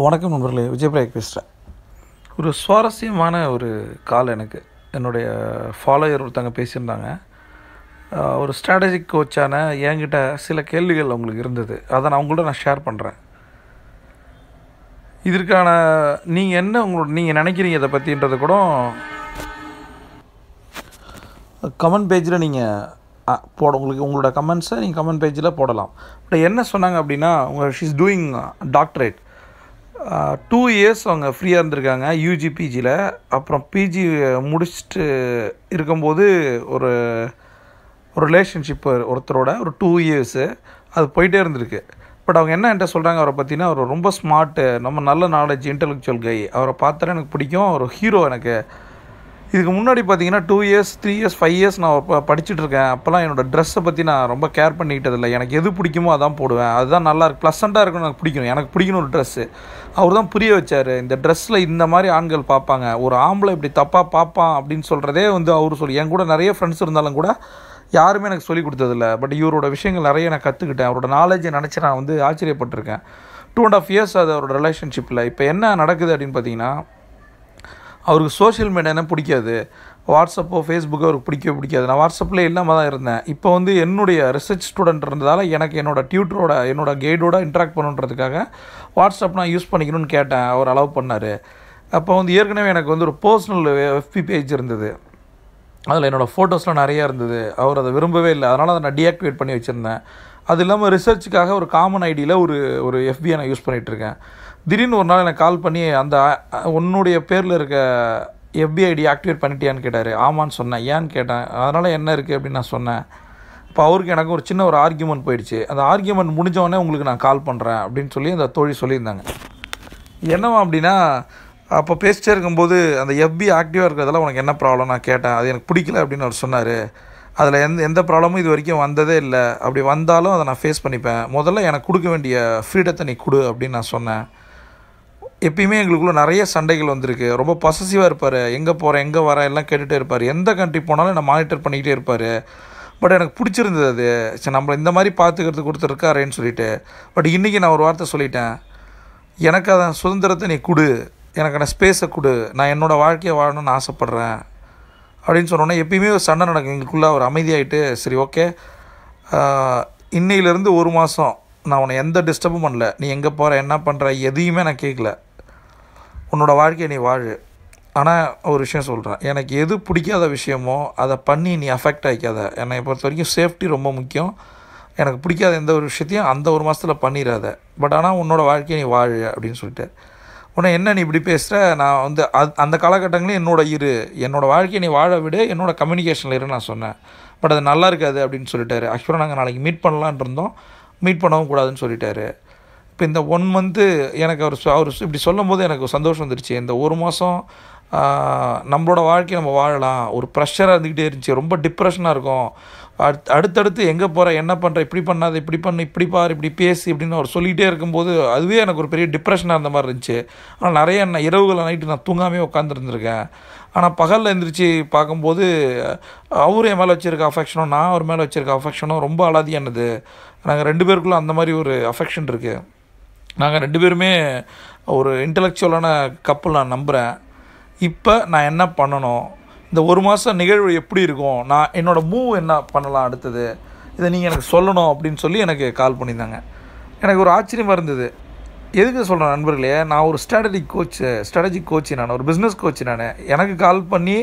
வணக்கம் நண்பர்களே, விஜய் பிரயாக் பேசுகிறேன். ஒரு சுவாரஸ்யமான ஒரு கால் எனக்கு என்னுடைய ஃபாலோயர் ஒருத்தங்க பேசியிருந்தாங்க. ஒரு ஸ்ட்ராட்டஜிக் கோச்சான என்கிட்ட சில கேள்விகள் அவங்களுக்கு இருந்தது. அதை நான் உங்கள்கிட்ட ஷேர் பண்ணுறேன். இதற்கான நீங்கள் நினைக்கிறீங்க இதை பற்றின்றது கூட கமெண்ட் பேஜில் நீங்கள் உங்களோட கமெண்ட்ஸை நீங்கள் கமெண்ட் பேஜில் போடலாம். பட் என்ன சொன்னாங்க அப்படின்னா, ஷீஸ் டூயிங் டாக்டரேட் 2 years அவங்க ஃப்ரீயாக இருந்திருக்காங்க யூஜி பிஜியில். அப்புறம் பிஜி முடிச்சுட்டு இருக்கும்போது ஒரு ரிலேஷன்ஷிப் ஒருத்தரோட ஒரு 2 years அது போயிட்டே இருந்திருக்கு. பட் அவங்க என்ன என்கிட்ட சொல்கிறாங்க, அவரை பற்றினா அவர் ரொம்ப ஸ்மார்ட்டு, ரொம்ப நல்ல நாலேஜ், இன்டெலெக்சுவல் கை. அவரை பார்த்தாலே எனக்கு பிடிக்கும், ஒரு ஹீரோ எனக்கு. இதுக்கு முன்னாடி பார்த்தீங்கன்னா 2 years 3 years 5 years நான் படிச்சுட்ருக்கேன். அப்போல்லாம் என்னோடய ட்ரெஸ்ஸை பற்றி நான் ரொம்ப கேர் பண்ணிக்கிட்டதில்லை. எனக்கு எது பிடிக்குமோ அதான் போடுவேன். அதுதான் நல்லா இருக்கு, ப்ளசண்ட்டாக இருக்குன்னு எனக்கு பிடிக்கும். எனக்கு பிடிக்கணும் ஒரு ட்ரெஸ்ஸு. அவர் தான் புரிய வச்சார், இந்த ட்ரெஸ்ஸில் இந்த மாதிரி ஆண்கள் பார்ப்பாங்க, ஒரு ஆம்பளை இப்படி தப்பாக பார்ப்பான் அப்படின்னு சொல்கிறதே அவர் சொல்லி. என் கூட நிறைய ஃப்ரெண்ட்ஸ் இருந்தாலும் கூட யாருமே எனக்கு சொல்லிக் கொடுத்ததில்ல. பட் இவரோட விஷயங்கள் நிறைய நான் கற்றுக்கிட்டேன். அவரோட நாலேஜை நினச்சி நான் ஆச்சரியப்பட்டிருக்கேன். 2.5 years அது அவரோட ரிலேஷன்ஷிப்பில். இப்போ என்ன நடக்குது அப்படின்னு பார்த்தீங்கன்னா, அவருக்கு சோஷியல் மீடியானே பிடிக்காது. வாட்ஸ்அப்போ ஃபேஸ்புக்கோ அவருக்கு பிடிக்காது. நான் வாட்ஸ்அப்லேயே இல்லாமல் தான் இருந்தேன். இப்போ என்னுடைய ரிசர்ச் ஸ்டூடெண்ட் இருந்ததால் எனக்கு என்னோட கைடோட இன்ட்ராக்ட் பண்ணுன்றதுக்காக வாட்ஸ்அப் நான் யூஸ் பண்ணிக்கணும்னு கேட்டேன். அவர் அலோவ் பண்ணார். அப்போ ஏற்கனவே எனக்கு ஒரு பர்சனல் எஃபி பேஜ் இருந்தது. அதில் என்னோடய ஃபோட்டோஸ்லாம் நிறையா இருந்தது. அவர் அதை விரும்பவே இல்லை. அதனால் அதை நான் டீஆக்டிவேட் பண்ணி வச்சுருந்தேன். அது இல்லாமல் ரிசர்ச்சுக்காக ஒரு காமன் ஐடியில் ஒரு எஃபியை நான் யூஸ் பண்ணிகிட்ருக்கேன். திடீர்னு ஒரு நாள் எனக்கு கால் பண்ணி, அந்த உன்னுடைய பேரில் இருக்க எஃபி ஐடி ஆக்டிவேட் பண்ணிட்டியான்னு கேட்டார். ஆமான்னு சொன்னேன். ஏன்னு கேட்டேன். அதனால் என்ன இருக்குது அப்படின்னு நான் சொன்னேன். இப்போ அவருக்கு எனக்கு ஒரு சின்ன ஆர்கியூமெண்ட் போயிடுச்சு. அந்த ஆர்கியூமெண்ட் முடிஞ்சவொடனே உங்களுக்கு நான் கால் பண்ணுறேன் அப்படின்னு சொல்லி அந்த தோழி சொல்லியிருந்தாங்க. என்னவா அப்படின்னா, அப்போ பேசிட்டே இருக்கும்போது அந்த எஃபி ஆக்டிவாக இருக்கிறதால உனக்கு என்ன ப்ராப்ளம் நான் கேட்டேன். அது எனக்கு பிடிக்கல அப்படின்னு அவர் சொன்னார். அதில் எந்த ப்ராப்ளமும் இது வரைக்கும் வந்ததே இல்லை. அப்படி வந்தாலும் அதை நான் ஃபேஸ் பண்ணிப்பேன். முதல்ல எனக்கு கொடுக்க வேண்டிய ஃப்ரீடத்தை நீ கொடு அப்படின்னு நான் சொன்னேன். எப்பயுமே எங்களுக்குள்ளே நிறைய சண்டைகள் வந்திருக்கு. ரொம்ப பொசசிவாக இருப்பார். எங்கே போகிறேன் எங்கே வரேன் எல்லாம் கேட்டுகிட்டே இருப்பார். எந்த கண்ட்ரி போனாலும் நான் மானிட்டர் பண்ணிக்கிட்டே இருப்பார். பட் எனக்கு பிடிச்சிருந்தது அது. சரி, நம்மளை இந்த மாதிரி பார்த்துக்கிறதுக்கு ஒருத்தர் இருக்காரேன்னு சொல்லிட்டு. பட் இன்றைக்கி நான் ஒரு வார்த்தை சொல்லிட்டேன், எனக்கு அதை சுதந்திரத்தை நீ கொடு, எனக்கான ஸ்பேஸை கொடு, நான் என்னோடய வாழ்க்கையை வாழணும்னு ஆசைப்பட்றேன் அப்படின்னு சொன்னோன்னே எப்பயுமே ஒரு சண்டை நடக்கும் எங்களுக்குள்ளே. ஒரு அமைதியாகிட்டு, சரி ஓகே, இன்னையிலேருந்து 1 மாதம் நான் உன்னை எந்த டிஸ்டர்பும் பண்ணல, நீ எங்கே போகிற என்ன பண்ணுற எதையுமே நான் கேட்கல, உன்னோட வாழ்க்கையை நீ வாழு. ஆனால் ஒரு விஷயம் சொல்கிறேன், எனக்கு எது பிடிக்காத விஷயமோ அதை பண்ணி நீ அஃபெக்ட் ஆகிக்காத. என்னை பொறுத்த வரைக்கும் சேஃப்டி ரொம்ப முக்கியம். எனக்கு பிடிக்காத எந்த ஒரு விஷயத்தையும் அந்த 1 மாதத்தில் பண்ணிடாத. பட் ஆனால் உன்னோட வாழ்க்கையை நீ வாழு அப்படின்னு சொல்லிட்டு. உடனே என்ன நீ இப்படி பேசுகிற, நான் அந்த காலகட்டங்களையும் என்னோடய வாழ்க்கையை நீ வாழ விடு, என்னோடய கம்யூனிகேஷனில் இரு நான் சொன்னேன். பட் அது நல்லா இருக்காது அப்படின்னு சொல்லிட்டாரு. ஆக்சுவலாக நாங்கள் நாளைக்கு மீட் பண்ணலான் இருந்தோம், மீட் பண்ணவும் கூடாதுன்னு சொல்லிட்டாரு. இப்போ இந்த 1 month எனக்கு அவர் இப்படி சொல்லும் போது எனக்கு சந்தோஷம் வந்துருச்சு. இந்த 1 மாதம் நம்மளோட வாழ்க்கையை நம்ம வாழலாம். ஒரு ப்ரெஷராக இருந்துக்கிட்டே இருந்துச்சு, ரொம்ப டிப்ரெஷனாக இருக்கும். அடுத்தடுத்து எங்கே போகிற என்ன பண்ணுற, இப்படி பண்ணாத, இப்படி பண்ணு, இப்படி பாரு, இப்படி பேசி இப்படின்னு அவர் சொல்லிகிட்டே இருக்கும்போது அதுவே எனக்கு ஒரு பெரிய டிப்ரெஷனாக இருந்த மாதிரி இருந்துச்சு. ஆனால் நிறைய இரவுகளை நைட்டு நான் தூங்காமே உட்காந்துருந்துருக்கேன். ஆனால் பகலில் எழுந்திரிச்சு பார்க்கும்போது அவர் என் மேலே வச்சுருக்க அஃபெக்ஷனும் நான் அவர் மேலே வச்சுருக்க அஃபெக்ஷனும் ரொம்ப அலாதியானது. நாங்கள் 2 பேருக்குள்ளே அந்த மாதிரி ஒரு அஃபெக்ஷன் இருக்குது. நாங்கள் 2 பேருமே ஒரு இன்டெலெக்சுவலான கப்பல் நான் நம்புகிறேன். இப்போ நான் என்ன பண்ணணும், இந்த 1 மாதம் நிகழ்வு எப்படி இருக்கும், நான் என்னோடய மூவ் என்ன பண்ணலாம் அடுத்தது, இதை நீங்கள் எனக்கு சொல்லணும் அப்படின்னு சொல்லி எனக்கு கால் பண்ணியிருந்தாங்க. எனக்கு ஒரு ஆச்சரியமாக இருந்தது. எதுக்கு சொல்கிறேன் நண்பர்களே, நான் ஒரு ஸ்ட்ராட்டஜிக் கோச், நான் ஒரு பிஸ்னஸ் கோச். எனக்கு கால் பண்ணி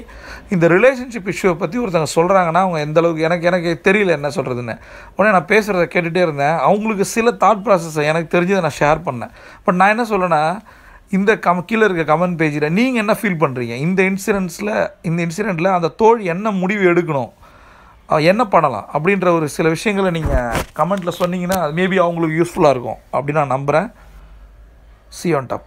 இந்த ரிலேஷன்ஷிப் இஷ்யூவை பற்றி ஒருத்தங்க சொல்கிறாங்கன்னா அவங்க எந்தளவுக்கு எனக்கு தெரியல என்ன சொல்கிறதுன்னு. உடனே நான் பேசுகிறத கேட்டுகிட்டே இருந்தேன். அவங்களுக்கு சில தாட் ப்ராசஸை எனக்கு தெரிஞ்சதை நான் ஷேர் பண்ணேன். பட் நான் என்ன சொல்லேன்னா, இந்த கீழே இருக்க கமெண்ட் பேஜில் நீங்கள் என்ன ஃபீல் பண்ணுறீங்க, இந்த இன்சிடெண்ட்டில் அந்த தோழி என்ன முடிவு எடுக்கணும், என்ன பண்ணலாம் அப்படின்ற ஒரு சில விஷயங்களை நீங்கள் கமெண்ட்டில் சொன்னீங்கன்னா அது மேபி அவங்களுக்கு யூஸ்ஃபுல்லாக இருக்கும் அப்படின்னு நான் நம்புகிறேன். See you on top.